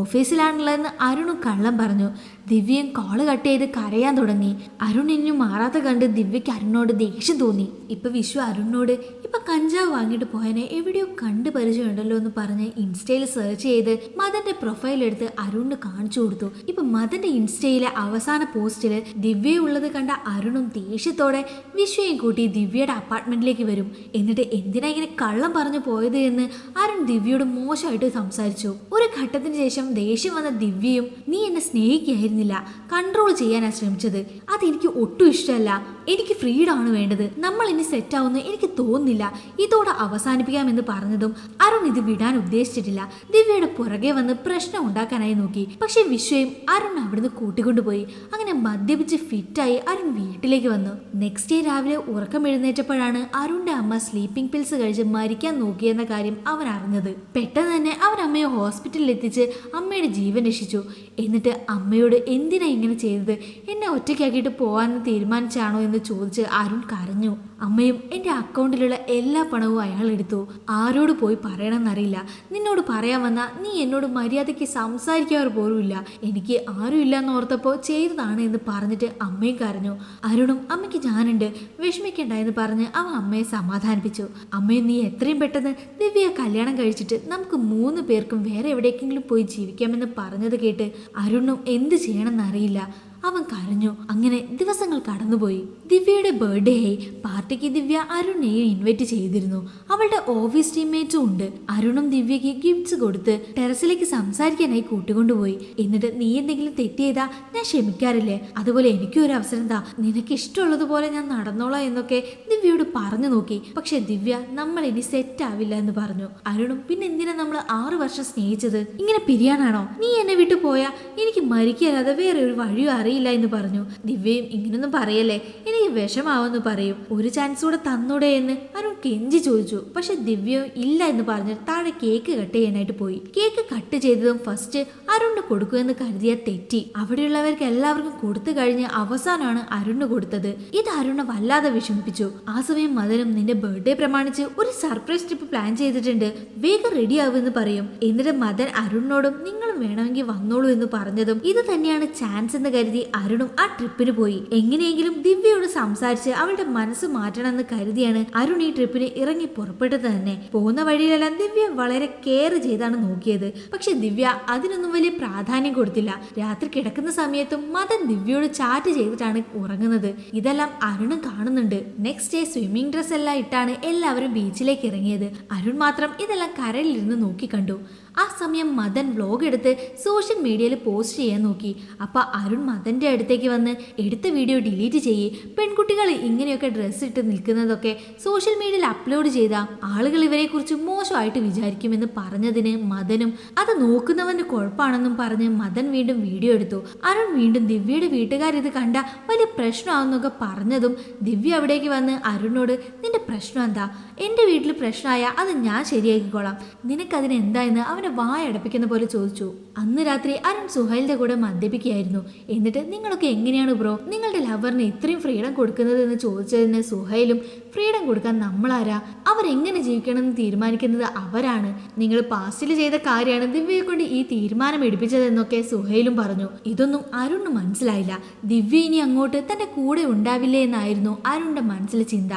ഓഫീസിലാണുള്ളതെന്ന് അരുണും കള്ളം പറഞ്ഞു. ദിവ്യയും കോള് കട്ട് ചെയ്ത് കരയാൻ തുടങ്ങി. അരുൺ ഇനിയും മാറാത്ത കണ്ട് ദിവ്യയ്ക്ക് അരുണിനോട് ദേഷ്യം തോന്നി. ഇപ്പൊ വിശ്വ അരുണിനോട് ഇപ്പൊ കഞ്ചാവ് വാങ്ങിയിട്ട് പോയനെ എവിടെയോ കണ്ടു പരിചയമുണ്ടല്ലോ എന്ന് പറഞ്ഞ് ഇൻസ്റ്റയിൽ സെർച്ച് ചെയ്ത് മദന്റെ പ്രൊഫൈൽ എടുത്ത് അരുണിന് കാണിച്ചു കൊടുത്തു. ഇപ്പൊ മദന്റെ ഇൻസ്റ്റയിലെ അവസാന പോസ്റ്റില് ദിവ്യ ഉള്ളത് കണ്ട അരുണും ദേഷ്യത്തോടെ വിശ്വയും കൂട്ടി ദിവ്യയുടെ അപ്പാർട്ട്മെന്റിലേക്ക് വരും. എന്നിട്ട് എന്തിനാ ഇങ്ങനെ കള്ളം പറഞ്ഞു പോയത് എന്ന് അരുൺ ദിവ്യയോട് മോശമായിട്ട് സംസാരിച്ചു. ഒരു ഘട്ടത്തിന് ശേഷം ദേഷ്യം വന്ന ദിവ്യയും നീ എന്നെ സ്നേഹിക്കുകയായിരുന്നില്ല, കൺട്രോൾ ചെയ്യാനാണ് ശ്രമിച്ചത്, അതെനിക്ക് ഒട്ടും ഇഷ്ടമല്ല, എനിക്ക് ഫ്രീഡം ആണ് വേണ്ടത്, നമ്മൾ ഇനി സെറ്റ് ആവുമെന്ന് എനിക്ക് തോന്നുന്നില്ല, ഇതോടെ അവസാനിപ്പിക്കാമെന്ന് പറഞ്ഞതും അരുൺ ഇത് വിടാൻ ഉദ്ദേശിച്ചിട്ടില്ല. ദിവ്യയുടെ പുറകെ വന്ന് പ്രശ്നം ഉണ്ടാക്കാനായി നോക്കി. പക്ഷെ വിശ്വയും അരുൺ അവിടുന്ന് കൂട്ടിക്കൊണ്ടുപോയി. അങ്ങനെ മദ്യപിച്ച് ഫിറ്റായി അരുൺ വീട്ടിലേക്ക് വന്നു. നെക്സ്റ്റ് ഡേ രാവിലെ ഉറക്കം എഴുന്നേറ്റപ്പോഴാണ് അരുണിന്റെ അമ്മ സ്ലീപ്പിംഗ് പിൽസ് കഴിച്ച് മരിക്കാൻ നോക്കിയെന്ന കാര്യം അവൻ അറിഞ്ഞത്. പെട്ടെന്ന് തന്നെ അവൻ അമ്മയെ ഹോസ്പിറ്റലിൽ എത്തിച്ച് അമ്മയുടെ ജീവൻ രക്ഷിച്ചു. എന്നിട്ട് അമ്മയോട് എന്തിനാ ഇങ്ങനെ ചെയ്തത്, എന്നെ ഒറ്റയ്ക്കാക്കിയിട്ട് പോകാൻ തീരുമാനിച്ചാണോ എന്ന് ചോദിച്ച് അരുൺ കരഞ്ഞു. അമ്മയും എൻ്റെ അക്കൗണ്ടിലുള്ള എല്ലാ പണവും അയാൾ എടുത്തു. ആരോട് പോയി പറയണമെന്നറിയില്ല, നിന്നോട് പറയാൻ വന്നാൽ നീ എന്നോട് മര്യാദയ്ക്ക് സംസാരിക്കാറ് പോലുമില്ല, എനിക്ക് ആരുമില്ല എന്നോർത്തപ്പോൾ ചെയ്തതാണ് എന്ന് പറഞ്ഞിട്ട് അമ്മയും കരഞ്ഞു. അരുണും അമ്മയ്ക്ക് ഞാനുണ്ട്, വിഷമിക്കണ്ട എന്ന് പറഞ്ഞ് അവൻ അമ്മയെ സമാധാനിപ്പിച്ചു. അമ്മയും നീ എത്രയും പെട്ടെന്ന് ദിവ്യയെ കല്യാണം കഴിച്ചിട്ട് നമുക്ക് 3 പേർക്കും വേറെ എവിടേക്കെങ്കിലും പോയി ജീവിക്കാമെന്ന് പറഞ്ഞത് കേട്ട് അരുണും എന്ത് ചെയ്യണമെന്നറിയില്ല. അവൻ കരഞ്ഞു. അങ്ങനെ ദിവസങ്ങൾ കടന്നുപോയി. ദിവ്യയുടെ ബർത്ത്ഡേ ആയി. പാർട്ടിക്ക് ദിവ്യ അരുണിനെയും ഇൻവൈറ്റ് ചെയ്തിരുന്നു. അവളുടെ ഓഫീസ് ടീംമേറ്റ്സും ഉണ്ട്. അരുണും ദിവ്യയ്ക്ക് ഗിഫ്റ്റ്സ് കൊടുത്ത് ടെറസിലേക്ക് സംസാരിക്കാനായി കൂട്ടിക്കൊണ്ടുപോയി. എന്നിട്ട് നീ എന്തെങ്കിലും തെറ്റ് ചെയ്താ ഞാൻ ക്ഷമിക്കാറില്ലേ, അതുപോലെ എനിക്കും ഒരു അവസരം താ, നിനക്ക് ഇഷ്ടമുള്ളതുപോലെ ഞാൻ നടന്നോളാം എന്നൊക്കെ ദിവ്യയോട് പറഞ്ഞു നോക്കി. പക്ഷെ ദിവ്യ നമ്മൾ ഇനി സെറ്റ് ആവില്ല എന്ന് പറഞ്ഞു. അരുണും പിന്നെ എന്തിനാ നമ്മൾ 6 വർഷം സ്നേഹിച്ചത്, ഇങ്ങനെ പിരിയാനാണോ, നീ എന്നെ വിട്ടു പോയാ എനിക്ക് മരിക്കാതെ വേറെ ഒരു വഴിയും അറിയില്ല എന്ന് പറഞ്ഞു. ദിവ്യയും ഇങ്ങനൊന്നും പറയല്ലേ, എനിക്ക് വിഷമാവെന്ന് പറയും, ഒരു ചാൻസ് കൂടെ തന്നൂടെ എന്ന് അരുൺ കെഞ്ചി ചോദിച്ചു. പക്ഷെ ദിവ്യയും ഇല്ല എന്ന് പറഞ്ഞ് താഴെ കേക്ക് കട്ട് ചെയ്യാനായിട്ട് പോയി. കേക്ക് കട്ട് ചെയ്തതും ഫസ്റ്റ് അരുണിന് കൊടുക്കുമെന്ന് കരുതിയ തെറ്റി. അവിടെയുള്ളവർക്ക് എല്ലാവർക്കും കൊടുത്തു കഴിഞ്ഞ് അവസാനമാണ് അരുണിന് കൊടുത്തത്. ഇത് അരുണിനെ വല്ലാതെ വിഷമിപ്പിച്ചു. ആ സമയം മദനും നിന്റെ ബർത്ത്ഡേ പ്രമാണിച്ച് ഒരു സർപ്രൈസ് ട്രിപ്പ് പ്ലാൻ ചെയ്തിട്ടുണ്ട്, വേഗം റെഡി ആവുമെന്ന് പറയും. എന്നിട്ട് മദൻ അരുണിനോടും നിങ്ങളും വേണമെങ്കിൽ വന്നോളൂ എന്ന് പറഞ്ഞതും ഇത് തന്നെയാണ് ചാൻസ് എന്ന് കരുതി അരുണും ആ ട്രിപ്പിന് പോയി. എങ്ങനെയെങ്കിലും ദിവ്യയോട് സംസാരിച്ച് അവളുടെ മനസ്സ് മാറ്റണമെന്ന് കരുതിയാണ് അരുൺ ഈ ട്രിപ്പിന് ഇറങ്ങി പുറപ്പെട്ടത് തന്നെ. പോകുന്ന വഴിയിലെല്ലാം ദിവ്യ വളരെ കെയർ ചെയ്താണ് നോക്കിയത്. പക്ഷെ ദിവ്യ അതിനൊന്നും വലിയ പ്രാധാന്യം കൊടുത്തില്ല. രാത്രി കിടക്കുന്ന സമയത്തും മദൻ ദിവ്യയോട് ചാറ്റ് ചെയ്തിട്ടാണ് ഉറങ്ങുന്നത്. ഇതെല്ലാം അരുണും കാണുന്നുണ്ട്. നെക്സ്റ്റ് ഡേ സ്വിമ്മിംഗ് ഡ്രസ് എല്ലാം ഇട്ടാണ് എല്ലാവരും ബീച്ചിലേക്ക് ഇറങ്ങിയത്. അരുൺ മാത്രം ഇതെല്ലാം കരയിലിരുന്ന് നോക്കി കണ്ടു. ആ സമയം മദൻ വ്ലോഗ് എടുത്ത് സോഷ്യൽ മീഡിയയിൽ പോസ്റ്റ് ചെയ്യാൻ നോക്കി. അപ്പൊ അരുൺ മദന്റെ അടുത്തേക്ക് വന്ന് എടുത്ത വീഡിയോ ഡിലീറ്റ് ചെയ്യ്, പെൺകുട്ടികൾ ഇങ്ങനെയൊക്കെ ഡ്രസ്സ് ഇട്ട് നിൽക്കുന്നതൊക്കെ സോഷ്യൽ മീഡിയയിൽ അപ്ലോഡ് ചെയ്താൽ ആളുകൾ ഇവരെ കുറിച്ച് മോശമായിട്ട് വിചാരിക്കുമെന്ന് പറഞ്ഞതിന് മദനും അത് നോക്കുന്നവന്റെ കുഴപ്പമാണെന്നും പറഞ്ഞ് മദൻ വീണ്ടും വീഡിയോ എടുത്തു. അരുൺ വീണ്ടും ദിവ്യയുടെ വീട്ടുകാരിത് കണ്ട വലിയ പ്രശ്നമാണെന്നൊക്കെ പറഞ്ഞതും ദിവ്യ അവിടേക്ക് വന്ന് അരുണിനോട് നിന്റെ പ്രശ്നം എന്താ, എന്റെ വീട്ടിൽ പ്രശ്നമായ അത് ഞാൻ ശരിയാക്കിക്കോളാം, നിനക്കതിന് എന്താ എന്ന് അവനെ വായടപ്പിക്കുന്ന പോലെ ചോദിച്ചു. അന്ന് രാത്രി അരുൺ സുഹൈലിന്റെ കൂടെ മദ്യപിക്കുകയായിരുന്നു. എന്നിട്ട് നിങ്ങളൊക്കെ എങ്ങനെയാണ് ബ്രോ നിങ്ങളുടെ ലവറിന് ഇത്രയും ഫ്രീഡം കൊടുക്കുന്നത് എന്ന് ചോദിച്ചതിന് സുഹൈലും ഫ്രീഡം കൊടുക്കാൻ നമ്മളാരാ, അവരെങ്ങനെ ജീവിക്കണമെന്ന് തീരുമാനിക്കുന്നത് അവരാണ്, നിങ്ങൾ പാസ്റ്റിൽ ചെയ്ത കാര്യമാണ് ദിവ്യയെ കൊണ്ട് ഈ തീരുമാനം എടുപ്പിച്ചതെന്നൊക്കെ സുഹൈലും പറഞ്ഞു. ഇതൊന്നും അരുണിന് മനസ്സിലായില്ല. ദിവ്യ ഇനി അങ്ങോട്ട് തന്റെ കൂടെ ഉണ്ടാവില്ലേ എന്നായിരുന്നു അരുണിന്റെ മനസ്സിലെ ചിന്ത.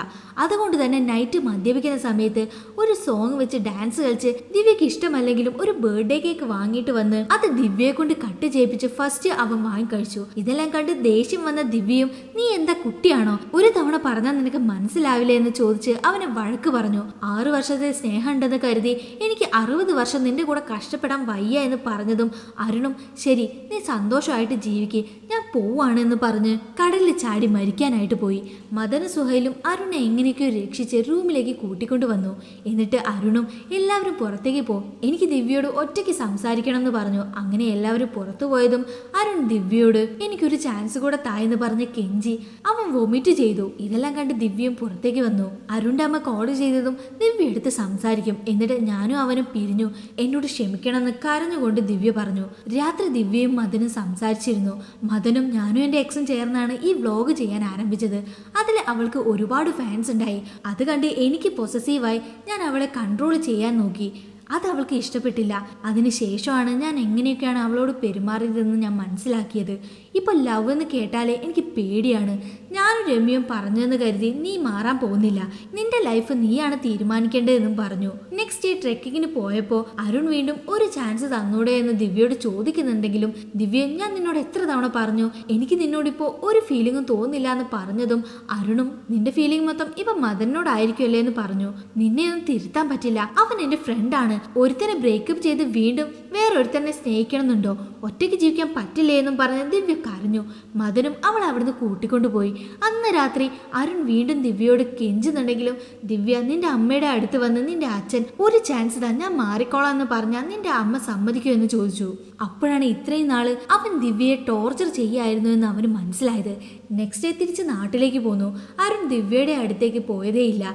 അതുകൊണ്ട് തന്നെ നൈറ്റ് മദ്യപിക്കുന്ന സമയത്ത് ഒരു സോങ് വെച്ച് ഡാൻസ് കളിച്ച് ദിവ്യക്ക് ഇഷ്ടമല്ലെങ്കിലും ഒരു ബർത്ത്ഡേ കേക്ക് വാങ്ങിയിട്ട് വന്ന് അത് ദിവ്യയെ കൊണ്ട് കട്ട് ചെയ്യിപ്പിച്ച് ഫസ്റ്റ് അവൻ വാങ്ങിക്കഴിച്ചു. ഇതെല്ലാം കണ്ട് ദേഷ്യം വന്ന ദിവ്യയും നീ എന്താ കുട്ടിയാണോ, ഒരു തവണ പറഞ്ഞാൽ നിനക്ക് മനസ്സിലാവില്ല മനസ്സിലാവില്ലേ എന്ന് ചോദിച്ച് അവനെ വഴക്ക് പറഞ്ഞു. 6 വർഷത്തെ സ്നേഹം ഉണ്ടെന്ന് കരുതി എനിക്ക് 60 വർഷം നിന്റെ കൂടെ കഷ്ടപ്പെടാൻ വയ്യ എന്ന് പറഞ്ഞതും അരുണും ശരി നീ സന്തോഷമായിട്ട് ജീവിക്ക്, ഞാൻ പോവാണ് എന്ന് പറഞ്ഞ് കടലിൽ ചാടി മരിക്കാനായിട്ട് പോയി. മദനും സുഹൈലും അരുണെ എങ്ങനെയൊക്കെയോ രക്ഷിച്ച് റൂമിലേക്ക് കൂട്ടിക്കൊണ്ടു വന്നു. എന്നിട്ട് അരുണും എല്ലാവരും പുറത്തേക്ക് പോ, എനിക്ക് ദിവ്യയോട് ഒറ്റയ്ക്ക് സംസാരിക്കണം എന്ന് പറഞ്ഞു. അങ്ങനെ എല്ലാവരും പുറത്തു പോയതും അരുൺ ദിവ്യയോട് എനിക്കൊരു ചാൻസ് കൂടെ തായെന്ന് പറഞ്ഞ് കെഞ്ചി. അവൻ വൊമിറ്റ് ചെയ്തു. ഇതെല്ലാം കണ്ട് ദിവ്യയും പുറത്തേക്ക് വന്നു. അരുണിന്റെ അമ്മ കോൾ ചെയ്തതും ദിവ്യ എടുത്ത് സംസാരിക്കും. എന്നിട്ട് ഞാനും അവനും പിരിഞ്ഞു, എന്നോട് ക്ഷമിക്കണമെന്ന് കരഞ്ഞുകൊണ്ട് ദിവ്യ പറഞ്ഞു. രാത്രി ദിവ്യയും മദനും സംസാരിച്ചിരുന്നു. മദനും ഞാനും എൻ്റെ എക്സും ചേർന്നാണ് ഈ വ്ലോഗ് ചെയ്യാൻ ആരംഭിച്ചത്. അതിൽ അവൾക്ക് ഒരുപാട് ഫാൻസ് ഉണ്ടായി. അത് കണ്ട് എനിക്ക് പൊസസീവായി ഞാൻ അവളെ കൺട്രോൾ ചെയ്യാൻ നോക്കി. അത് അവൾക്ക് ഇഷ്ടപ്പെട്ടില്ല. അതിനുശേഷമാണ് ഞാൻ എങ്ങനെയൊക്കെയാണ് അവളോട് പെരുമാറിയതെന്ന് ഞാൻ മനസ്സിലാക്കിയത്. ഇപ്പം ലവ് എന്ന് കേട്ടാലേ എനിക്ക് പേടിയാണ്. ഞാനും രമ്യയും പറഞ്ഞെന്ന് കരുതി നീ മാറാൻ പോകുന്നില്ല, നിന്റെ ലൈഫ് നീയാണ് തീരുമാനിക്കേണ്ടതെന്നും പറഞ്ഞു. നെക്സ്റ്റ് ഡേ ട്രെക്കിങ്ങിന് പോയപ്പോൾ അരുൺ വീണ്ടും ഒരു ചാൻസ് തന്നൂടെ എന്ന് ദിവ്യയോട് ചോദിക്കുന്നുണ്ടെങ്കിലും ദിവ്യ ഞാൻ നിന്നോട് എത്ര തവണ പറഞ്ഞു എനിക്ക് നിന്നോടിപ്പോൾ ഒരു ഫീലിംഗും തോന്നില്ല എന്ന് പറഞ്ഞതും അരുണും നിന്റെ ഫീലിംഗ് മൊത്തം ഇപ്പം മദനോടായിരിക്കുമല്ലേ എന്ന് പറഞ്ഞു. നിന്നെ ഒന്നും തിരുത്താൻ പറ്റില്ല, അവൻ എൻ്റെ ഫ്രണ്ടാണ്. ഒരുത്തനെ ബ്രേക്കപ്പ് ചെയ്ത് വീണ്ടും വേറൊരുത്തനെ സ്നേഹിക്കണമെന്നുണ്ടോ? ഒറ്റയ്ക്ക് ജീവിക്കാൻ പറ്റില്ലേ എന്നും പറഞ്ഞ് ദിവ്യ കരഞ്ഞു. മദനും അവൾ അവിടുന്ന് കൂട്ടിക്കൊണ്ടുപോയി. അന്ന് രാത്രി അരുൺ വീണ്ടും ദിവ്യയോട് കെഞ്ചുന്നുണ്ടെങ്കിലും ദിവ്യ നിന്റെ അമ്മയുടെ അടുത്ത് വന്ന് നിന്റെ അച്ഛൻ ഒരു ചാൻസ് താ, ഞാൻ മാറിക്കോളാം എന്ന് പറഞ്ഞാൽ നിന്റെ അമ്മ സമ്മതിക്കുമോ എന്ന് ചോദിച്ചു. അപ്പോഴാണ് ഇത്രയും നാള് അവൻ ദിവ്യയെ ടോർച്ചർ ചെയ്യായിരുന്നു എന്ന് അവന് മനസ്സിലായത്. നെക്സ്റ്റ് ഡേ തിരിച്ച് നാട്ടിലേക്ക് പോന്നു. അരുൺ ദിവ്യയുടെ അടുത്തേക്ക് പോയതേയില്ല.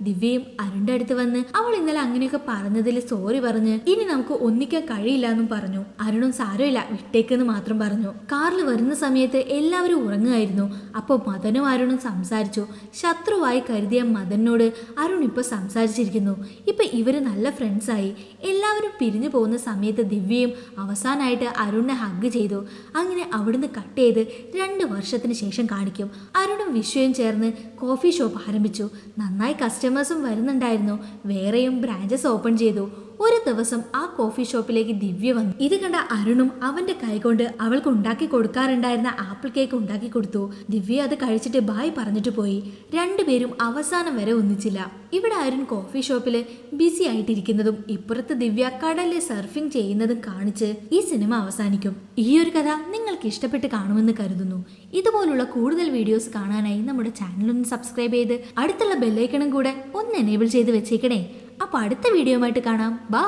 ദിവ്യയും അരുണിന്റെ അടുത്ത് വന്ന് അവൾ ഇന്നലെ അങ്ങനെയൊക്കെ പറഞ്ഞതിൽ സോറി പറഞ്ഞ് ഇനി നമുക്ക് ഒന്നിക്കാൻ കഴിയില്ല എന്നും പറഞ്ഞു. അരുണും സാരമില്ല വിട്ടേക്കെന്ന് മാത്രം പറഞ്ഞു. കാറിൽ വരുന്ന സമയത്ത് എല്ലാവരും ഉറങ്ങുമായിരുന്നു. അപ്പോൾ മദനും അരുണും സംസാരിച്ചു. ശത്രുവായി കരുതിയ മദനോട് അരുൺ ഇപ്പൊ സംസാരിച്ചിരിക്കുന്നു. ഇപ്പൊ ഇവര് നല്ല ഫ്രണ്ട്സായി. എല്ലാവരും പിരിഞ്ഞു പോകുന്ന സമയത്ത് ദിവ്യയും അവസാനമായിട്ട് അരുണിനെ ഹഗ് ചെയ്തു. അങ്ങനെ അവിടുന്ന് കട്ട് ചെയ്ത് 2 വർഷത്തിന് ശേഷം കാണിക്കും. അരുണും വിശ്വയും ചേർന്ന് കോഫി ഷോപ്പ് ആരംഭിച്ചു. നന്നായി കസ്റ്റമേഴ്സും വരുന്നുണ്ടായിരുന്നു. വേറെയും ബ്രാഞ്ചസ് ഓപ്പൺ ചെയ്തു. ഒരു ദിവസം ആ കോഫി ഷോപ്പിലേക്ക് ദിവ്യ വന്നു. ഇത് കണ്ട അരുണും അവന്റെ കൈകൊണ്ട് അവൾക്ക് ഉണ്ടാക്കി കൊടുക്കാറുണ്ടായിരുന്ന ആപ്പിൾ കേക്ക് ഉണ്ടാക്കി കൊടുത്തു. ദിവ്യ അത് കഴിച്ചിട്ട് ബായ് പറഞ്ഞിട്ട് പോയി. രണ്ടുപേരും അവസാനം വരെ ഒന്നിച്ചില്ല. ഇവിടെ അരുൺ കോഫി ഷോപ്പില് ബിസി ആയിട്ടിരിക്കുന്നതും ഇപ്പുറത്ത് ദിവ്യ കടലിൽ സർഫിംഗ് ചെയ്യുന്നതും കാണിച്ച് ഈ സിനിമ അവസാനിക്കും. ഈ ഒരു കഥ നിങ്ങൾക്ക് ഇഷ്ടപ്പെട്ട് കാണുമെന്ന് കരുതുന്നു. ഇതുപോലുള്ള കൂടുതൽ വീഡിയോസ് കാണാനായി നമ്മുടെ ചാനൽ ഒന്ന് സബ്സ്ക്രൈബ് ചെയ്ത് അടുത്തുള്ള ബെല്ലൈക്കണും കൂടെ ഒന്ന് എനേബിൾ ചെയ്ത് വെച്ചേക്കണേ. അപ്പോൾ അടുത്ത വീഡിയോയുമായിട്ട് കാണാം. ബൈ.